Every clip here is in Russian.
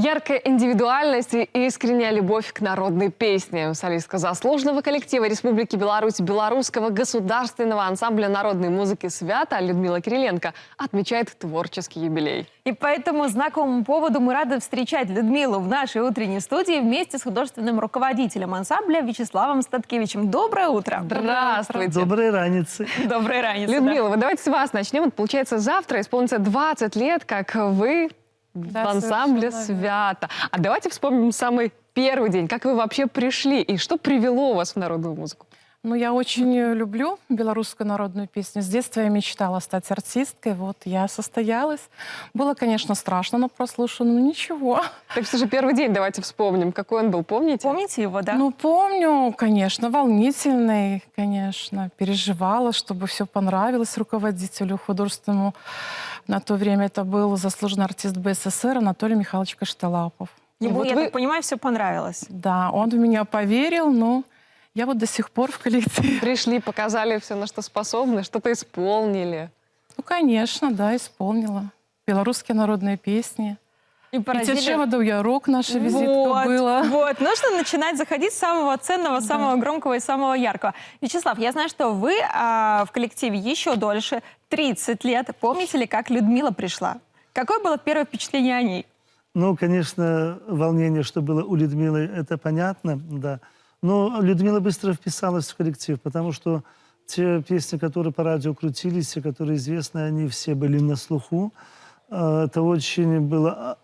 Яркая индивидуальность и искренняя любовь к народной песне. Солистка заслуженного коллектива Республики Беларусь Белорусского государственного ансамбля народной музыки «Свята» Людмила Кириленко отмечает творческий юбилей. И по этому знаковому поводу мы рады встречать Людмилу в нашей утренней студии вместе с художественным руководителем ансамбля Вячеславом Статкевичем. Доброе утро! Здравствуйте! Доброй раницы! Доброй раницы! Людмила, вот давайте с вас начнем. Получается, завтра исполнится 20 лет, как вы в ансамбле «Свята». А давайте вспомним самый первый день. Как вы вообще пришли и что привело вас в народную музыку? Ну, я очень люблю белорусскую народную песню. С детства я мечтала стать артисткой. Вот, я состоялась. Было, конечно, страшно на прослушку, но ничего. Так что же первый день давайте вспомним. Какой он был, помните? Помните его, да? Ну, помню, конечно, волнительный, конечно. Переживала, чтобы все понравилось руководителю художественному. На то время это был заслуженный артист БССР Анатолий Михайлович Кашталапов. Ему, вот я вы... так понимаю, все понравилось. Да, он в меня поверил, но я вот до сих пор в коллективе. Пришли, показали все, на что способны, что-то исполнили. Ну, конечно, да, исполнила. Белорусские народные песни. И поразили... Течеводов Ярок наша визитка была. Вот, нужно начинать заходить с самого ценного, самого громкого и самого яркого. Вячеслав, я знаю, что вы в коллективе еще дольше, 30 лет. Помните ли, как Людмила пришла? Какое было первое впечатление о ней? Ну, конечно, волнение, что было у Людмилы, это понятно, да. Но Людмила быстро вписалась в коллектив, потому что те песни, которые по радио крутились, и которые известны, они все были на слуху. Это очень было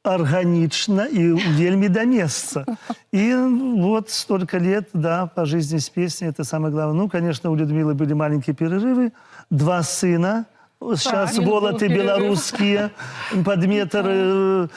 органично и вельми до места. И вот столько лет, да, по жизни с песней, это самое главное. Ну, конечно, у Людмилы были маленькие перерывы, 2 сына. Сейчас волоты белорусские, под 1,95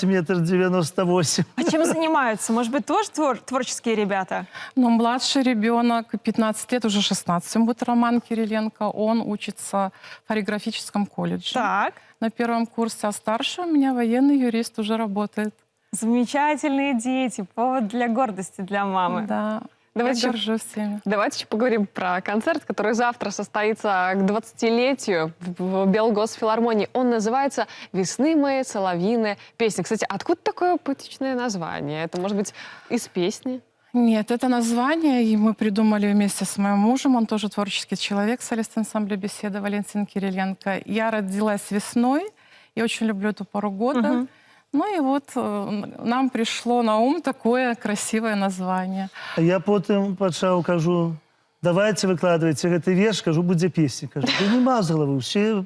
м, 1,98 м. А чем занимаются? Может быть, тоже творческие ребята? Но младший ребенок, 15 лет, уже 16, ему будет Роман Кириленко. Он учится в хореографическом колледже. Так. На 1-м курсе, а старший у меня военный юрист уже работает. Замечательные дети. Повод для гордости для мамы. Да. Давайте Я горжусь всеми. Давайте еще поговорим про концерт, который завтра состоится к 20-летию в Белгосфилармонии. Он называется «Весны мои, соловьиные песни». Кстати, откуда такое поэтичное название? Это, может быть, из песни? Нет, это название, и мы придумали вместе с моим мужем, он тоже творческий человек, солист ансамбля «Беседа» Валентин Кириленко. Я родилась весной, и очень люблю эту пору года. Ну и вот нам пришло на ум такое красивое название. Я потом почав, кажу, давайте выкладывайте гэты верш, кажу, будзе песня. Кажу, да нема з головы, все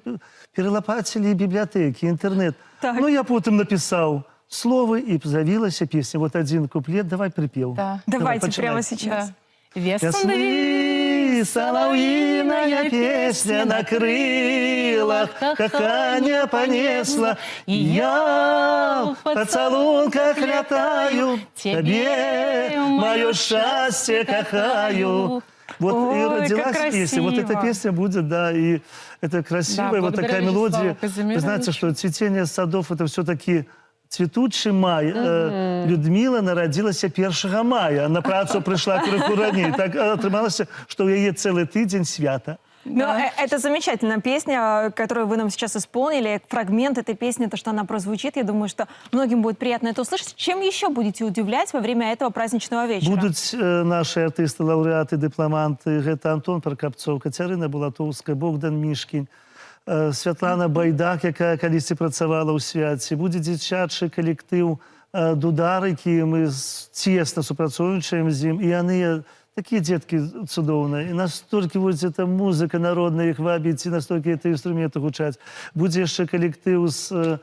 перелопатили библиотеки, интернет. Так. Ну, я потом написал слово, и завилась песня. Вот один куплет, давай припев. Да. Давайте починай. прямо сейчас. Да. Весны, соловьиная песня на крылах, каханье понесла, и я в поцелунках летаю, тебе мое счастье кахаю. Вот Ой, и родилась как песня. Вот эта красиво. песня будет, да, и это красивая, Да, вот такая благодаря мелодия. Вячеславу Казимировичу. Вы знаете, что цветение садов это все-таки цветучий май. Людмила народилася 1 мая. На працу пришла крыху раней. Так атрымалася, что у яе целый тыдзень свята. Ну, это замечательная песня, которую вы нам сейчас исполнили. Фрагмент этой песни, то, что она прозвучит, я думаю, что многим будет приятно это услышать. Чем еще будете удивлять во время этого праздничного вечера? Будут наши артисты, лауреаты, дипломанты. Это Антон Прокопцов, Катерина Булатовская, Богдан Мишкин, Святлана Байдак, яка калісьці працавала ў свяце. Будзе дзіцячы калектыў «Дудар», які мы цесна супрацоўнічаем з ім. І яны такие детки цудоўныя. І настолькі вот эта музыка народная іх вабіць, і настолькі это інструменты гучаць. Будзе яшчэ калектыў з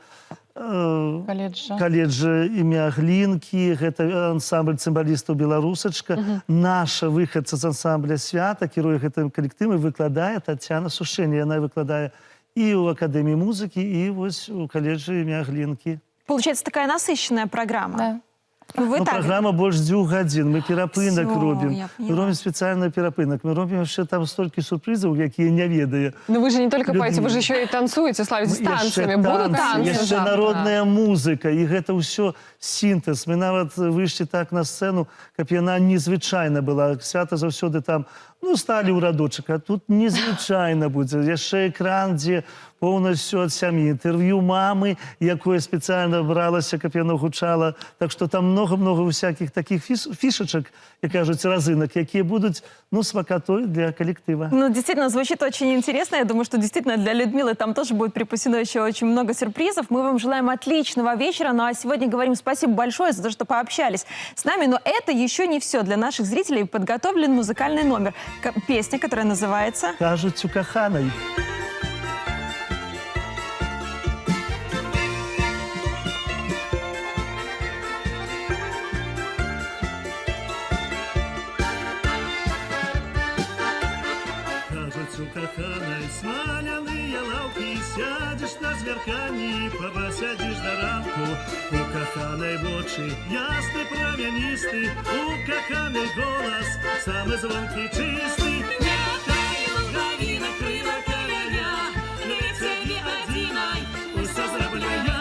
каледжа імя Глінкі, гэта ансамбль цымбалістаў «Беларусачка». Наша выхадца з ансамбля «Свята», кіруе гэтым калектывам, выкладае Тацяна Сушэння. Яна выкладае і ў Акадэміі музыкі, і вось у каледжа імя Глінкі. Получается такая насыщенная программа. Да. Вы Ну, так... программа больше 2 гадзін. Мы перапынак Всё, робім. я Мы поняла. робім спецыяльны перапынак. Мы робім яшчэ там столькі сюрпрызаў, якія не ведае. Но вы же не только поете, вы Людмила. же еще и танцуете, славитесь Яшчэ танцами. Будут танцы яшчэ завтра? народная музыка, і гэта ўсё сінтэз. Мы нават выйшлі так на сцэну, каб яна незвычайна была. Свята заўсёды там, ну, сталі ў радочак, а тут незвычайна будзе. Яшчэ экран, дзе полностью от семьи. Интервью мамы, якое специально бралася, как я гучала. Так что там много-много всяких таких фишечек, як кажуть, разинок, які будуть, ну, смакотой для коллектива. Ну, действительно, звучит очень интересно. Я думаю, что действительно для Людмилы там тоже будет припасено еще очень много сюрпризов. Мы вам желаем отличного вечера. Ну, а сегодня говорим спасибо большое за то, что пообщались с нами. Но это еще не все. Для наших зрителей подготовлен музыкальный номер. Песня, которая называется... Кажуть, у коханой. Кажуть, у коханой смаляные лавки, сядешь на зверканні, побасядешь до ранку. У коханой в очі ясний, промянистий, у коханой голос самый звонкий, чистый. Нехай лугави накрила короля, лице не одинай, усе зроблю я.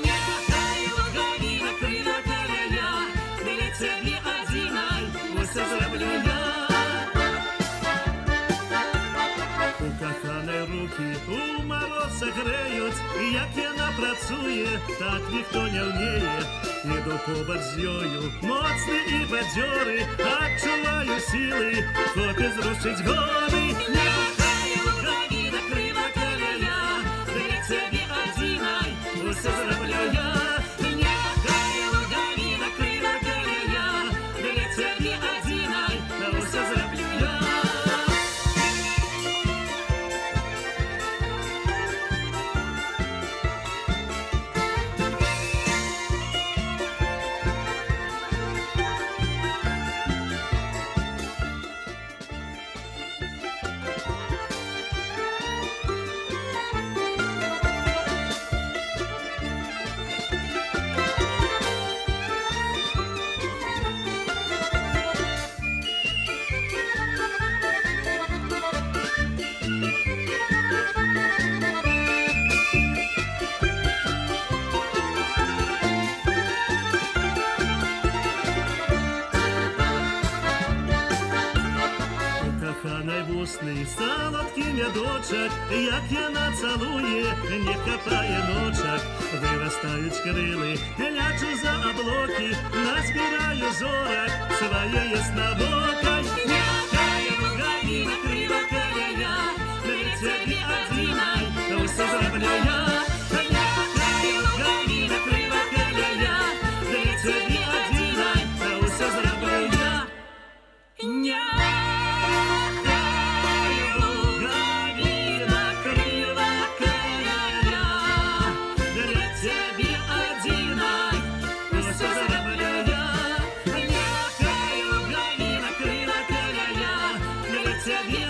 Нехай лугави накрила короля, лице не одинай, усе зроблю я. У коханої руки у мороз согреють, як яна працює, так ніхто не вміє. Іду побач з ёю, моцний і бадьорий, адчуваю сили, хлопець зрушить гори. Нехай лугави накрила короля, для тебе одинай, усе зроблю я. Нехай лугави накрила короля, для тебе одинай, усе зроблю я. Коханой вусний, солодкий мядочок, як яна цалує, не хапає ночок. Виростають крили, лячу за облоки, назбираю зорок, своє яснобокой. Нехай лугави накрила короля, для тебе одинай, усе зроблю я. Нехай лугави накрила короля, для тебе одинай, усе зроблю я. Тебе